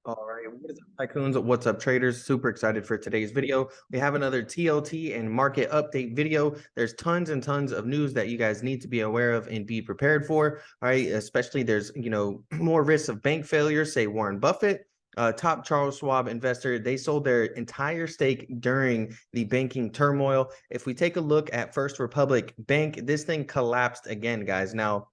All right, what is up, tycoons? What's up, traders? Super excited for today's video. We have another TLT and market update video. There's tons and tons of news that you guys need to be aware of and be prepared for. All right, especially there's more risks of bank failure. Say Warren Buffett, top Charles Schwab investor, they sold their entire stake during the banking turmoil. If we take a look at First Republic Bank, this thing collapsed again, guys. Now,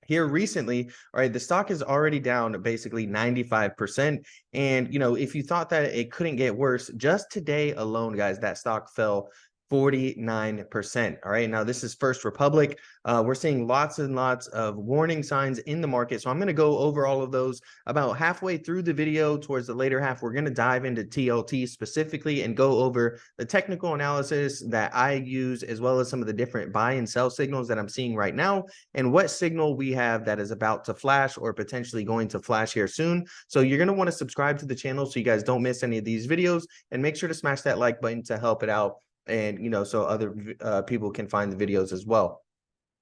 here recently, all right, the stock is already down basically 95%. And, if you thought that it couldn't get worse, just today alone, guys, that stock fell 49%. All right. Now, this is First Republic. We're seeing lots and lots of warning signs in the market. So I'm going to go over all of those about halfway through the video. Towards the later half, we're going to dive into TLT specifically and go over the technical analysis that I use, as well as some of the different buy and sell signals that I'm seeing right now, and what signal we have that is about to flash or potentially going to flash here soon. So you're going to want to subscribe to the channel so you guys don't miss any of these videos, and make sure to smash that like button to help it out, and so other people can find the videos as well.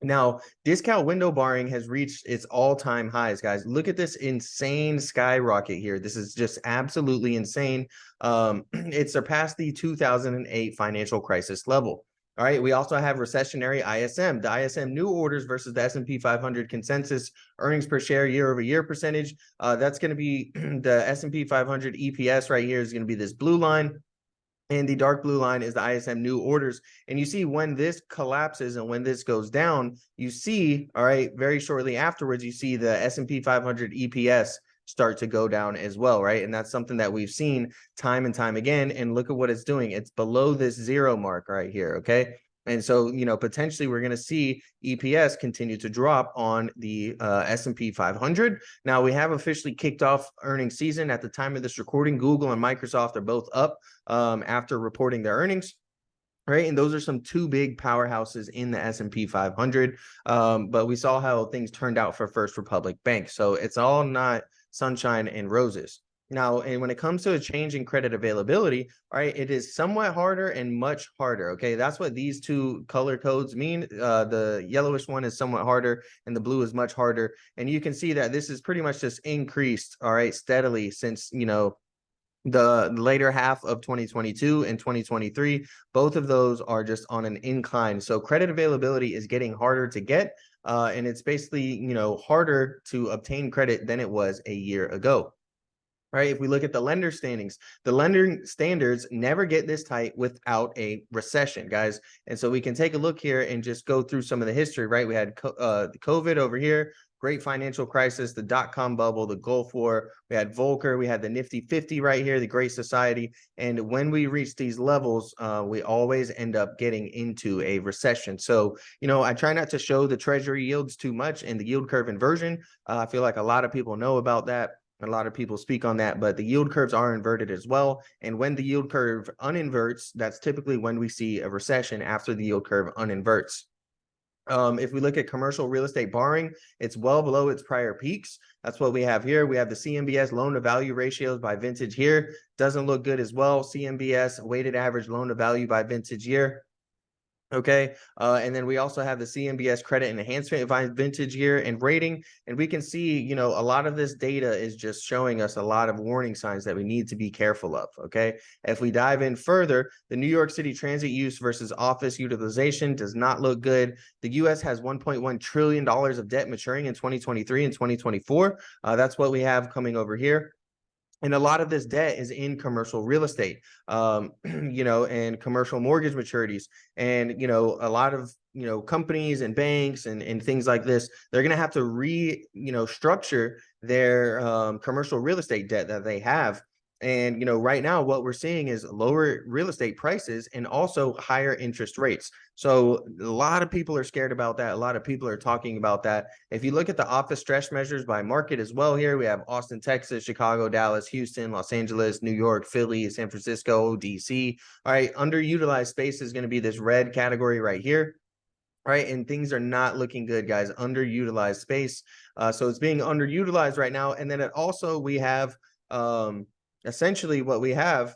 Now, discount window barring has reached its all-time highs, guys. Look at this insane skyrocket here. This is just absolutely insane. It surpassed the 2008 financial crisis level. All right, we also have recessionary ISM. The ISM new orders versus the S&P 500 consensus earnings per share year-over-year percentage. That's going to be the S&P 500 EPS right here is going to be this blue line. And the dark blue line is the ISM new orders. And you see when this collapses and when this goes down, you see, all right, very shortly afterwards, you see the S&P 500 EPS start to go down as well, right? And that's something that we've seen time and time again. And look at what it's doing. It's below this zero mark right here, okay? And so, potentially we're going to see EPS continue to drop on the S&P 500. Now, we have officially kicked off earnings season. At the time of this recording, Google and Microsoft are both up after reporting their earnings. Right, and those are some two big powerhouses in the S&P 500. But we saw how things turned out for First Republic Bank. So it's all not sunshine and roses. Now, and when it comes to a change in credit availability, all right, it is somewhat harder and much harder. Okay, that's what these two color codes mean. The yellowish one is somewhat harder and the blue is much harder. And you can see that this is pretty much just increased, all right, steadily since, the later half of 2022 and 2023. Both of those are just on an incline. So credit availability is getting harder to get. And it's basically, harder to obtain credit than it was a year ago. Right. If we look at the lender standings, the lender standards never get this tight without a recession, guys. And so we can take a look here and just go through some of the history, right? We had COVID over here, great financial crisis, the dot-com bubble, the Gulf War, we had Volcker, we had the Nifty 50 right here, the Great Society. And when we reach these levels, we always end up getting into a recession. So, I try not to show the treasury yields too much and the yield curve inversion. I feel like a lot of people know about that. A lot of people speak on that, but the yield curves are inverted as well. And when the yield curve uninverts, that's typically when we see a recession after the yield curve uninverts. If we look at commercial real estate borrowing, it's well below its prior peaks. That's what we have here. We have the CMBS loan to value ratios by vintage here. Doesn't look good as well. CMBS weighted average loan to value by vintage year. Okay. And then we also have the CMBS credit enhancement by vintage year and rating. And we can see, a lot of this data is just showing us a lot of warning signs that we need to be careful of. Okay. If we dive in further, the New York City transit use versus office utilization does not look good. The US has $1.1 trillion of debt maturing in 2023 and 2024. That's what we have coming over here. And a lot of this debt is in commercial real estate, and commercial mortgage maturities. And, a lot of, companies and banks and things like this, they're going to have to structure their commercial real estate debt that they have. And, right now what we're seeing is lower real estate prices and also higher interest rates. So a lot of people are scared about that. A lot of people are talking about that. If you look at the office stress measures by market as well here, we have Austin, Texas, Chicago, Dallas, Houston, Los Angeles, New York, Philly, San Francisco, DC. All right, underutilized space is going to be this red category right here. All right, and things are not looking good, guys. Underutilized space. So it's being underutilized right now. And then we have essentially what we have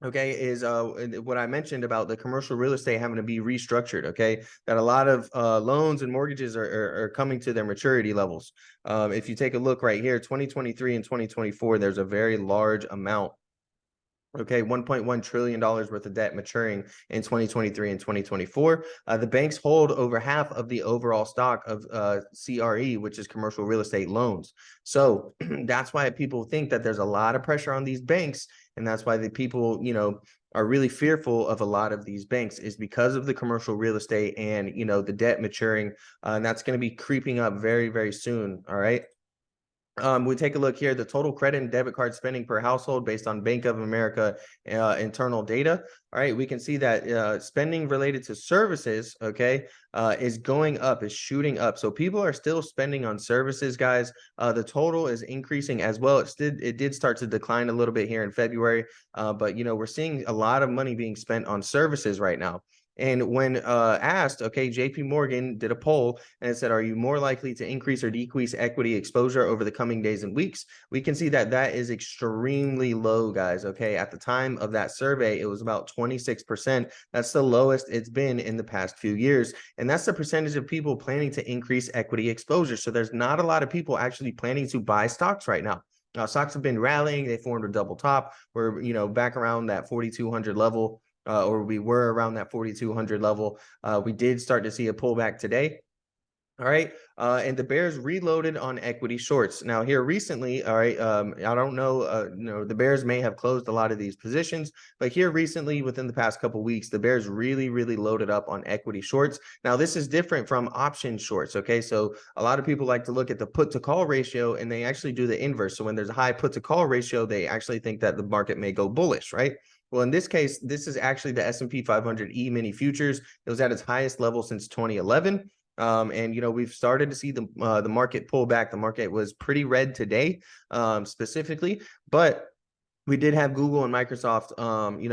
okay, is what I mentioned about the commercial real estate having to be restructured. Okay, that a lot of loans and mortgages are coming to their maturity levels. If you take a look right here, 2023 and 2024, there's a very large amount. Okay, $1.1 trillion worth of debt maturing in 2023 and 2024. The banks hold over half of the overall stock of CRE, which is commercial real estate loans. So that's why people think that there's a lot of pressure on these banks. And that's why the people, are really fearful of a lot of these banks, is because of the commercial real estate and, the debt maturing. And that's going to be creeping up very, very soon. All right. We take a look here, the total credit and debit card spending per household based on Bank of America internal data. All right, we can see that spending related to services, okay, is going up, is shooting up. So people are still spending on services, guys. The total is increasing as well. It did start to decline a little bit here in February, but we're seeing a lot of money being spent on services right now. And when asked, okay, JP Morgan did a poll and it said, are you more likely to increase or decrease equity exposure over the coming days and weeks? We can see that that is extremely low, guys. Okay, at the time of that survey, it was about 26%. That's the lowest it's been in the past few years. And that's the percentage of people planning to increase equity exposure. So there's not a lot of people actually planning to buy stocks right now. Stocks have been rallying. They formed a double top. We're, back around that 4,200 level. Or we were around that 4,200 level. We did start to see a pullback today. All right. And the Bears reloaded on equity shorts. Now here recently, all right, I don't know, the Bears may have closed a lot of these positions, but here recently within the past couple of weeks, the Bears really, really loaded up on equity shorts. Now this is different from option shorts. Okay. So a lot of people like to look at the put to call ratio and they actually do the inverse. So when there's a high put to call ratio, they actually think that the market may go bullish, right? Well, in this case, this is actually the S&P 500 E-mini futures. It was at its highest level since 2011. And we've started to see the market pull back. The market was pretty red today, specifically, but we did have Google and Microsoft,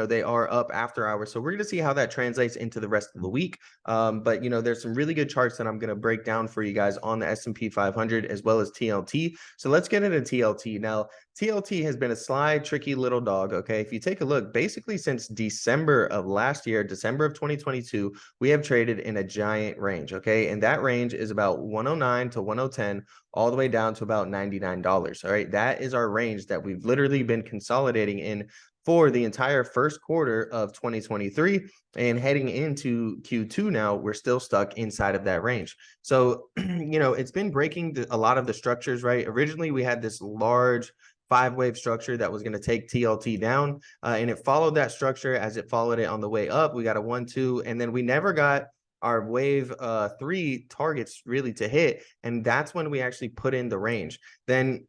they are up after hours. So we're going to see how that translates into the rest of the week. But, there's some really good charts that I'm going to break down for you guys on the S&P 500 as well as TLT. So let's get into TLT. Now, TLT has been a sly, tricky little dog. Okay. If you take a look, basically since December of last year, December of 2022, we have traded in a giant range. Okay. And that range is about 109 to 110 all the way down to about $99. All right. That is our range that we've literally been consolidating in for the entire first quarter of 2023, and heading into Q2 now, we're still stuck inside of that range. So, it's been breaking a lot of the structures, right? Originally, we had this large 5-wave structure that was going to take TLT down, and it followed that structure as it followed it on the way up. We got a 1-2, and then we never got our wave 3 targets really to hit, and that's when we actually put in the range. Then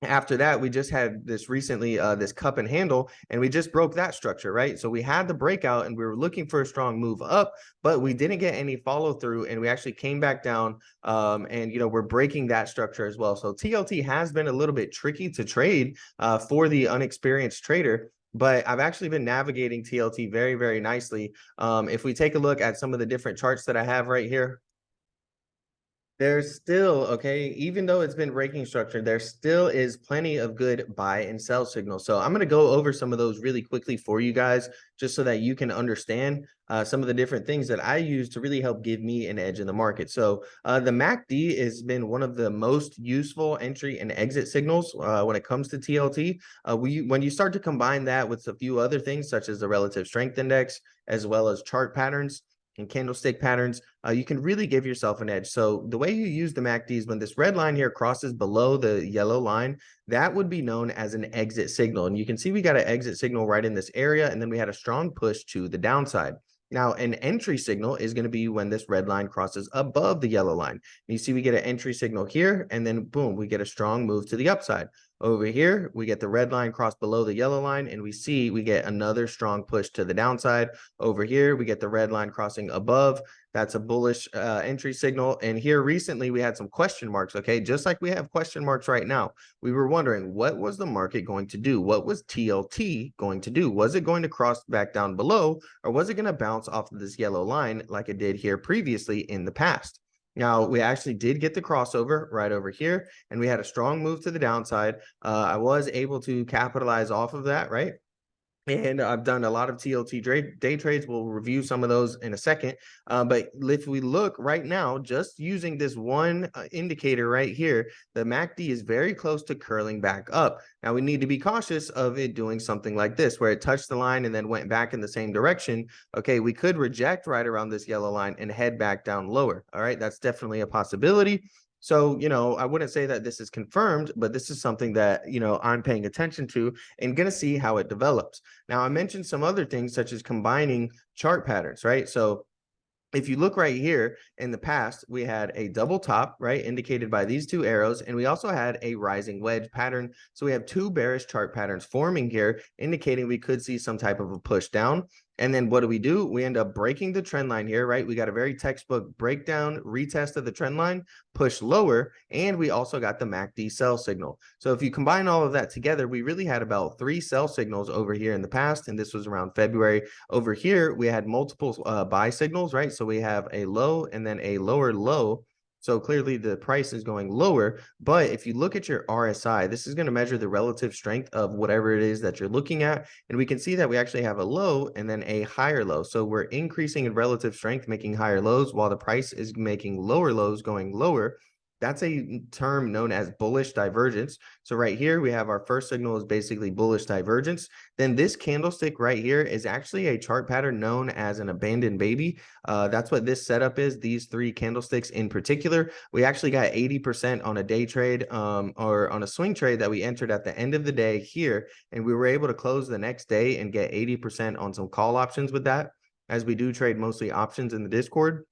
after that, we just had this recently, this cup and handle, and we just broke that structure, right? So we had the breakout and we were looking for a strong move up, but we didn't get any follow through, and we actually came back down, and we're breaking that structure as well. So TLT has been a little bit tricky to trade for the unexperienced trader, but I've actually been navigating TLT very, very nicely. If we take a look at some of the different charts that I have right here, there's still, okay, even though it's been breaking structure, there still is plenty of good buy and sell signals. So I'm going to go over some of those really quickly for you guys, just so that you can understand some of the different things that I use to really help give me an edge in the market. So the MACD has been one of the most useful entry and exit signals when it comes to TLT. When you start to combine that with a few other things, such as the relative strength index, as well as chart patterns and candlestick patterns, you can really give yourself an edge. So the way you use the MACD is when this red line here crosses below the yellow line, that would be known as an exit signal. And you can see we got an exit signal right in this area, and then we had a strong push to the downside. Now, an entry signal is going to be when this red line crosses above the yellow line. You see we get an entry signal here, and then boom, we get a strong move to the upside. Over here, we get the red line cross below the yellow line, and we get another strong push to the downside. Over here, we get the red line crossing above. That's a bullish entry signal. And here recently, we had some question marks, okay? Just like we have question marks right now. We were wondering, what was the market going to do? What was TLT going to do? Was it going to cross back down below, or was it going to bounce off of this yellow line like it did here previously in the past? Now, we actually did get the crossover right over here, and we had a strong move to the downside. I was able to capitalize off of that, right? And I've done a lot of TLT day trades. We'll review some of those in a second. But if we look right now, just using this one indicator right here, the MACD is very close to curling back up. Now we need to be cautious of it doing something like this, where it touched the line and then went back in the same direction. Okay, we could reject right around this yellow line and head back down lower. All right, that's definitely a possibility. So, I wouldn't say that this is confirmed, but this is something that, I'm paying attention to and going to see how it develops. Now, I mentioned some other things such as combining chart patterns, right? So if you look right here in the past, we had a double top, right, indicated by these two arrows, and we also had a rising wedge pattern. So we have two bearish chart patterns forming here, indicating we could see some type of a push down. And then what do? We end up breaking the trend line here, right? We got a very textbook breakdown, retest of the trend line, push lower, and we also got the MACD sell signal. So if you combine all of that together, we really had about 3 sell signals over here in the past, and this was around February. Over here, we had multiple buy signals, right? So we have a low and then a lower low. So clearly the price is going lower. But if you look at your RSI, this is going to measure the relative strength of whatever it is that you're looking at. And we can see that we actually have a low and then a higher low. So we're increasing in relative strength, making higher lows, while the price is making lower lows, going lower. That's a term known as bullish divergence. So right here, we have our first signal is basically bullish divergence. Then this candlestick right here is actually a chart pattern known as an abandoned baby. That's what this setup is. These 3 candlesticks in particular, we actually got 80% on a day trade or on a swing trade that we entered at the end of the day here. And we were able to close the next day and get 80% on some call options with that, as we do trade mostly options in the Discord.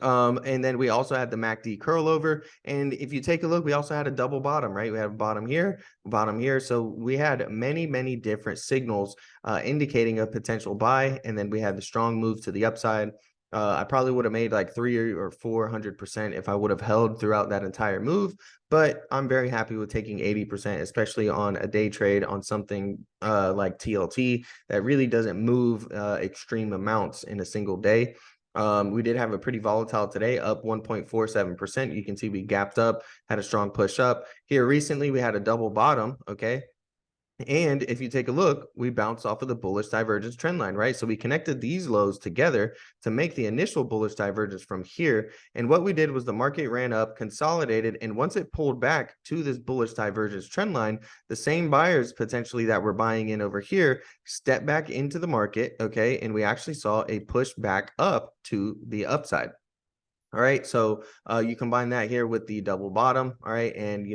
And then we also had the MACD curl over. And if you take a look, we also had a double bottom, right? We have a bottom here. So we had many different signals indicating a potential buy. And then we had the strong move to the upside. I probably would have made like 300 or 400% if I would have held throughout that entire move. But I'm very happy with taking 80%, especially on a day trade on something like TLT that really doesn't move extreme amounts in a single day. We did have a pretty volatile today, up 1.47%. You can see we gapped up, had a strong push up. Here recently, we had a double bottom, okay? And if you take a look, we bounced off of the bullish divergence trend line, right? So we connected these lows together to make the initial bullish divergence from here. And what we did was the market ran up, consolidated, and once it pulled back to this bullish divergence trend line, the same buyers potentially that were buying in over here stepped back into the market, okay? And we actually saw a push back up to the upside. All right, so you combine that here with the double bottom, all right, and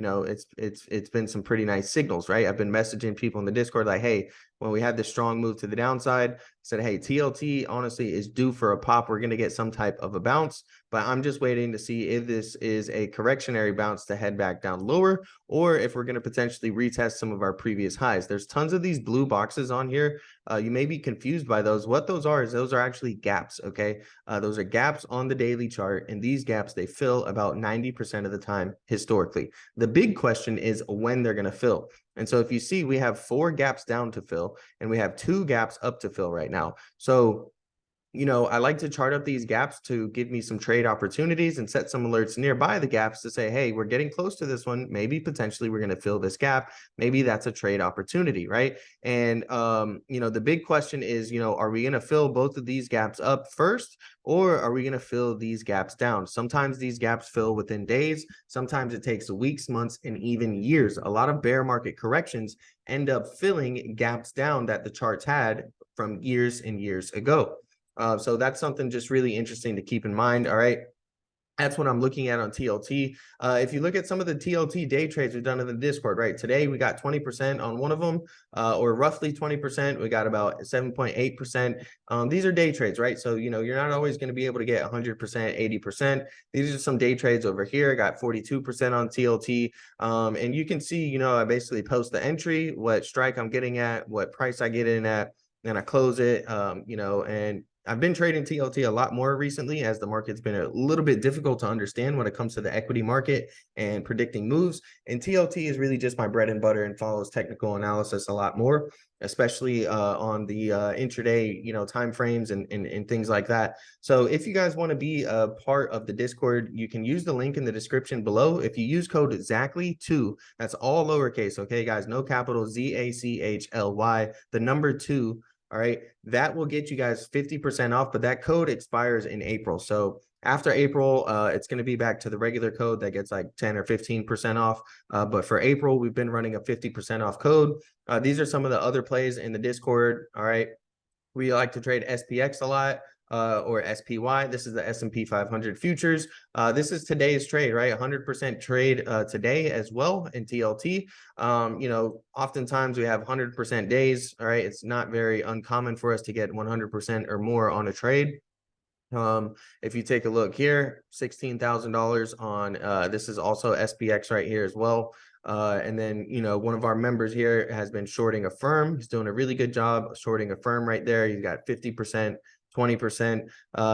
it's been some pretty nice signals, right? I've been messaging people in the Discord like, hey, when we had this strong move to the downside, I said, hey, TLT honestly is due for a pop. We're going to get some type of a bounce, but I'm just waiting to see if this is a correctionary bounce to head back down lower, or if we're going to potentially retest some of our previous highs. There's tons of these blue boxes on here. You may be confused by those. What those are is those are actually gaps, okay? Those are gaps on the daily chart, and these gaps, they fill about 90% of the time historically. The big question is when they're going to fill. And so if you see, we have 4 gaps down to fill, and we have 2 gaps up to fill right now. So I like to chart up these gaps to give me some trade opportunities and set some alerts nearby the gaps to say, hey, we're getting close to this one. Maybe potentially we're going to fill this gap. Maybe that's a trade opportunity, right? And, the big question is, are we going to fill both of these gaps up first, or are we going to fill these gaps down? Sometimes these gaps fill within days. Sometimes it takes weeks, months, and even years. A lot of bear market corrections end up filling gaps down that the charts had from years and years ago. So that's something just really interesting to keep in mind. All right. That's what I'm looking at on TLT. If you look at some of the TLT day trades we've done in the Discord, right? Today, we got 20% on one of them, or roughly 20%. We got about 7.8%. These are day trades, right? So, you're not always going to be able to get 100%, 80%. These are some day trades over here. I got 42% on TLT. And you can see, I basically post the entry, what strike I'm getting at, what price I get in at, and I close it, and I've been trading TLT a lot more recently as the market's been a little bit difficult to understand when it comes to the equity market and predicting moves. And TLT is really just my bread and butter and follows technical analysis a lot more, especially on the intraday, time frames and things like that. So if you guys want to be a part of the Discord, you can use the link in the description below. If you use code ZACHLY2, that's all lowercase, okay, guys, no capital, ZACHLY, the number 2. All right, that will get you guys 50% off, but that code expires in April. So after April, it's going to be back to the regular code that gets like 10 or 15% off. But for April, we've been running a 50% off code. These are some of the other plays in the Discord. All right, we like to trade SPX a lot. Or SPY. This is the S&P 500 futures. This is today's trade, right? 100% trade today as well in TLT. Oftentimes we have 100% days. All right, it's not very uncommon for us to get 100% or more on a trade. If you take a look here, $16,000 on this is also SPX right here as well. And then, one of our members here has been shorting a firm. He's doing a really good job shorting a firm right there. He's got 50%. 20%.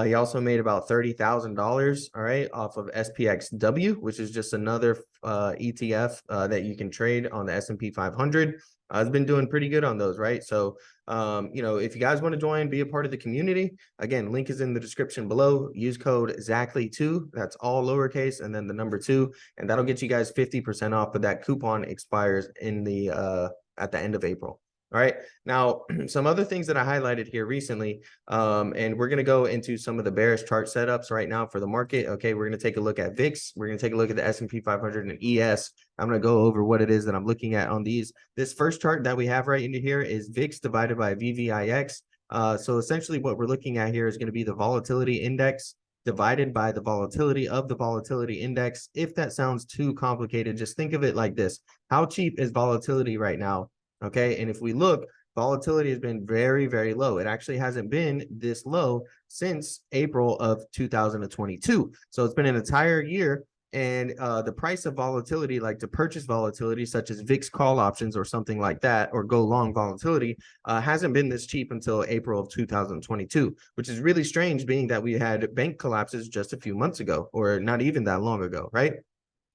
He also made about $30,000, all right, off of SPXW, which is just another ETF that you can trade on the S&P 500. It's been doing pretty good on those, right? So, if you guys want to join, be a part of the community, again, link is in the description below. Use code ZACHLY2. That's all lowercase and then the number 2, and that'll get you guys 50% off. But that coupon expires in the at the end of April. All right. Now, some other things that I highlighted here recently, and we're going to go into some of the bearish chart setups right now for the market. Okay, we're going to take a look at VIX. We're going to take a look at the S&P 500 and ES. I'm going to go over what it is that I'm looking at on these. This first chart that we have right into here is VIX divided by VVIX. So essentially what we're looking at here is going to be the volatility index divided by the volatility of the volatility index. If that sounds too complicated, just think of it like this. How cheap is volatility right now? Okay, and if we look, volatility has been very, very low. It actually hasn't been this low since April of 2022. So it's been an entire year, and the price of volatility, like to purchase volatility, such as VIX call options or something like that, or go long volatility, hasn't been this cheap until April of 2022, which is really strange, being that we had bank collapses just a few months ago, or not even that long ago, right?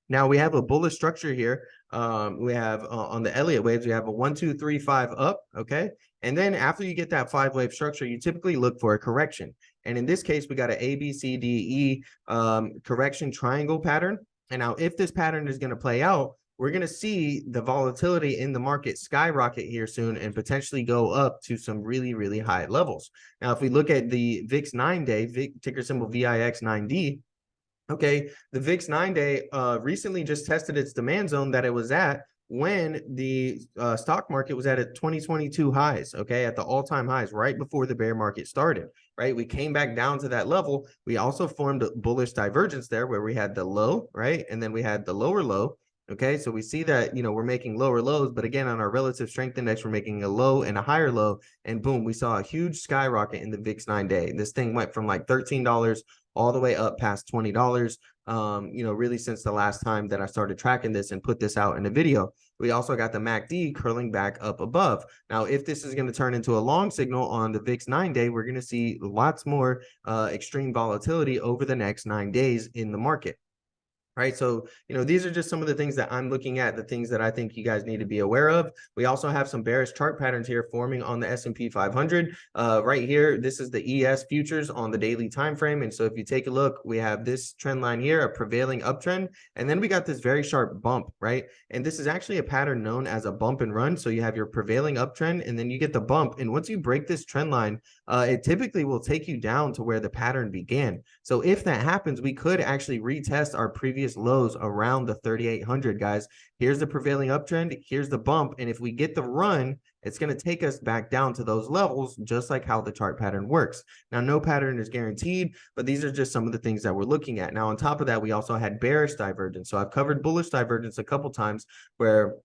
Now we have a bullish structure here. We have on the Elliott waves, we have a 1, 2, 3, 5 up. Okay. And then after you get that 5-wave structure, you typically look for a correction. And in this case, we got an A, B, C, D, E correction triangle pattern. And now if this pattern is going to play out, we're going to see the volatility in the market skyrocket here soon and potentially go up to some really, really high levels. Now, if we look at the VIX 9-day, ticker symbol VIX 9D, okay, the VIX 9-day recently just tested its demand zone that it was at when the stock market was at 2022 highs, okay, at the all-time highs right before the bear market started, right? We came back down to that level. We also formed a bullish divergence there where we had the low, right? And then we had the lower low. Okay, so we see that, we're making lower lows, but again, on our relative strength index, we're making a low and a higher low, and boom, we saw a huge skyrocket in the VIX 9-day. This thing went from like $13 all the way up past $20, really since the last time that I started tracking this and put this out in a video. We also got the MACD curling back up above. Now, if this is going to turn into a long signal on the VIX 9-day, we're going to see lots more extreme volatility over the next 9 days in the market. Right. So, these are just some of the things that I'm looking at, the things that I think you guys need to be aware of. We also have some bearish chart patterns here forming on the S&P 500. Right here, this is the ES futures on the daily time frame. And so if you take a look, we have this trend line here, a prevailing uptrend, and then we got this very sharp bump, right? And this is actually a pattern known as a bump and run. So you have your prevailing uptrend, and then you get the bump. And once you break this trend line, it typically will take you down to where the pattern began. So if that happens, we could actually retest our previous lows around the 3,800, guys. Here's the prevailing uptrend. Here's the bump. And if we get the run, it's going to take us back down to those levels, just like how the chart pattern works. Now, no pattern is guaranteed, but these are just some of the things that we're looking at. Now, on top of that, we also had bearish divergence. So I've covered bullish divergence a couple times where,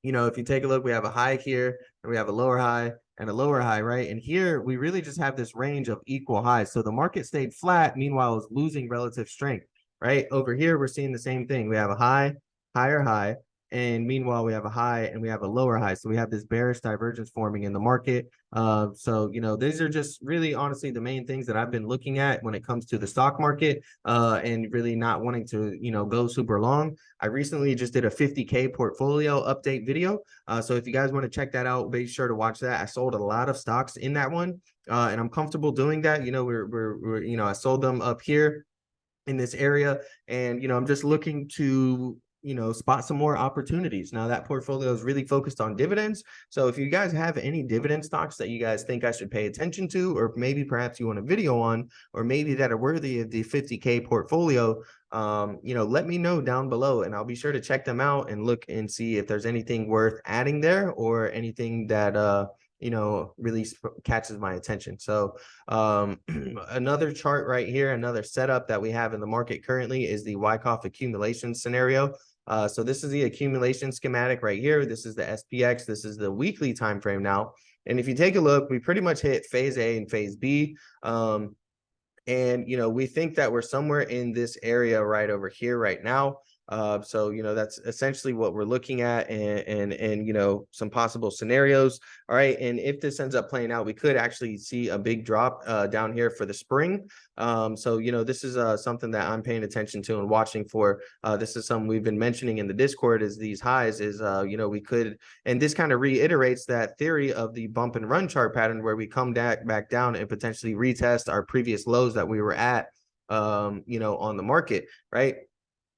if you take a look, we have a high here and we have a lower high and a lower high, right? And here we really just have this range of equal highs. So the market stayed flat. Meanwhile, it's losing relative strength, right? Over here, we're seeing the same thing. We have a high, higher high, And meanwhile, we have a high and we have a lower high. So we have this bearish divergence forming in the market. So, these are just really honestly the main things that I've been looking at when it comes to the stock market, and really not wanting to, go super long. I recently just did a 50K portfolio update video. So if you guys want to check that out, be sure to watch that. I sold a lot of stocks in that one. And I'm comfortable doing that. I sold them up here in this area, and I'm just looking to spot some more opportunities. Now that portfolio is really focused on dividends, so if you guys have any dividend stocks that you guys think I should pay attention to, or maybe perhaps you want a video on, or maybe that are worthy of the 50K portfolio, let me know down below, and I'll be sure to check them out and look and see if there's anything worth adding there, or anything that really catches my attention. So another chart right here, another setup that we have in the market currently is the Wyckoff accumulation scenario. So this is the accumulation schematic right here. This is the SPX. This is the weekly time frame now. And if you take a look, we pretty much hit phase A and phase B. And we think that we're somewhere in this area right over here right now. So that's essentially what we're looking at, and some possible scenarios. All right, and if this ends up playing out, we could actually see a big drop down here for the spring. So this is something that I'm paying attention to and watching for. This is something we've been mentioning in the Discord, is these highs is we could, and this kind of reiterates that theory of the bump and run chart pattern, where we come back down and potentially retest our previous lows that we were at on the market, right?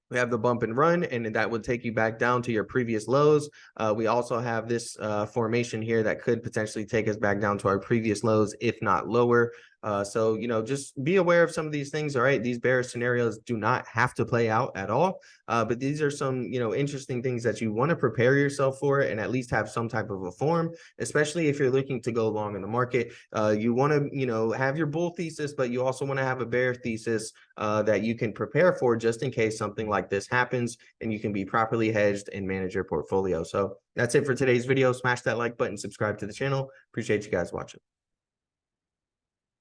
We have the bump and run, and that would take you back down to your previous lows. We also have this formation here that could potentially take us back down to our previous lows, if not lower. So just be aware of some of these things. All right, these bearish scenarios do not have to play out at all, but these are some interesting things that you want to prepare yourself for, and at least have some type of a form, especially if you're looking to go long in the market. You want to have your bull thesis, but you also want to have a bear thesis that you can prepare for, just in case something like this happens, and you can be properly hedged and manage your portfolio. So that's it for today's video. Smash that like button, subscribe to the channel. Appreciate you guys watching.